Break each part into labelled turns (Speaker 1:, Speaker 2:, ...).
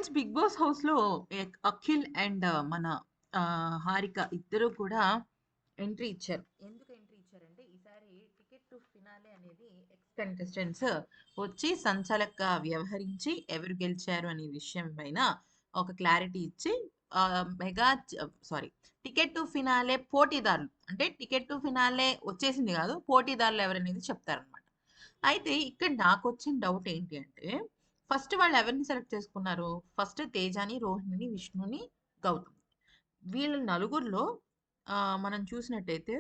Speaker 1: Friends 'big boss' హౌస్‌లో Akhil and మన హారిక ఇద్దరు కూడా ఎంట్రీ ఇచ్చారు. ఎందుకు ఎంట్రీ ఇచ్చారంటే ఈసారి టికెట్ టు ఫినాలే అనేది ఎక్స్ కంటెస్టెంట్స్ వచ్చి సంచాలకుగా వ్యవహరించి ఎవరు గెలిచారు అనే విషయం పైన ఒక క్లారిటీ ఇచ్చి mega sorry ticket to finale పోటీదారులు అంటే టికెట్ టు ఫినాలే వచ్చేసింది కాదు పోటీదారులు ఎవరనేది చెప్తారనమాట. అయితే ఇక్కడ నాకు వచ్చిన డౌట్ ఏంటి అంటే ఫస్ట్ వాళ్ళు ఎవరిని సెలెక్ట్ చేసుకున్నారు? ఫస్ట్ తేజాని, రోహిణిని, విష్ణుని, గౌతమ్. వీళ్ళ నలుగురిలో మనం చూసినట్టయితే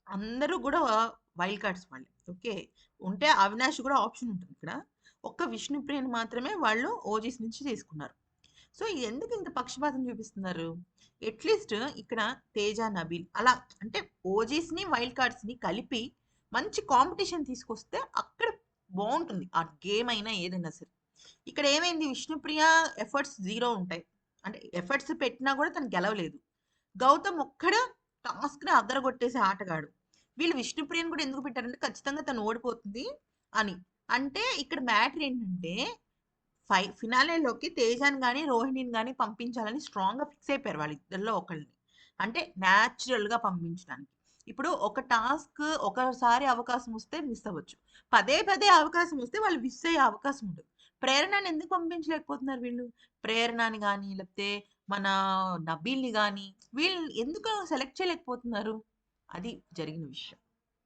Speaker 1: అందరూ కూడా వైల్డ్ కార్డ్స్ వాళ్ళే. ఓకే. ఉంటే అవినాష్ కూడా ఆప్షన్ ఉంటుంది ఇక్కడ. ఒక్క విష్ణుప్రియని మాత్రమే వాళ్ళు ఓజీస్ నుంచి తీసుకున్నారు. సో ఎందుకు ఇంత పక్షపాతం చూపిస్తున్నారు? అట్లీస్ట్ ఇక్కడ తేజ, నబీల్ అలా అంటే ఓజీస్‌ని, వైల్డ్ కార్డ్స్‌ని కలిపి మంచి కాంపిటీషన్ తీసుకొస్తే అక్కడ బావుంటుంది. ఆ గేమ్ అయినా ఏదైనా సరే. ఇక్కడ ఏమైంది విష్ణుప్రియ ఎఫర్ట్స్ 0 ఉంటాయి. అంటే ఎఫర్ట్స్ పెట్టినా కూడా తను గెలవలేదు. గౌతమ్ ఒక్కడు టాస్క్‌ని అదరగొట్టేసే ఆటగాడు. వీళ్ళు విష్ణుప్రియని కూడా ఎందుకు పెట్టారంటే ఖచ్చితంగా తను ఓడిపోతుంది అని. అంటే ఇక్కడ మ్యాటర్ ఏంటంటే ఫినాలేలోకి తేజాని గాని, రోహిణిని గాని పంపించాలని స్ట్రాంగ్‌గా ఫిక్స్ అయిపోయారు వాళ్ళిద్దరిలో ఒకళ్ళని. అంటే న్యాచురల్‌గా పంపించడానికి. ఇప్పుడు ఒక టాస్క్ ఒకసారి అవకాశం వస్తే మిస్ అవ్వచ్చు. పదే పదే అవకాశం వస్తే వాళ్ళు మిస్ అయ్యే అవకాశం ఉండదు. ప్రేరణని ఎందుకు పంపించలేకపోతున్నారు వీళ్ళు? ప్రేరణని గాని, లేకపోతే మన నబీల్‌ని గాని వీళ్ళని ఎందుకు సెలెక్ట్ చేయలేకపోతున్నారు? అది జరిగిన విషయం.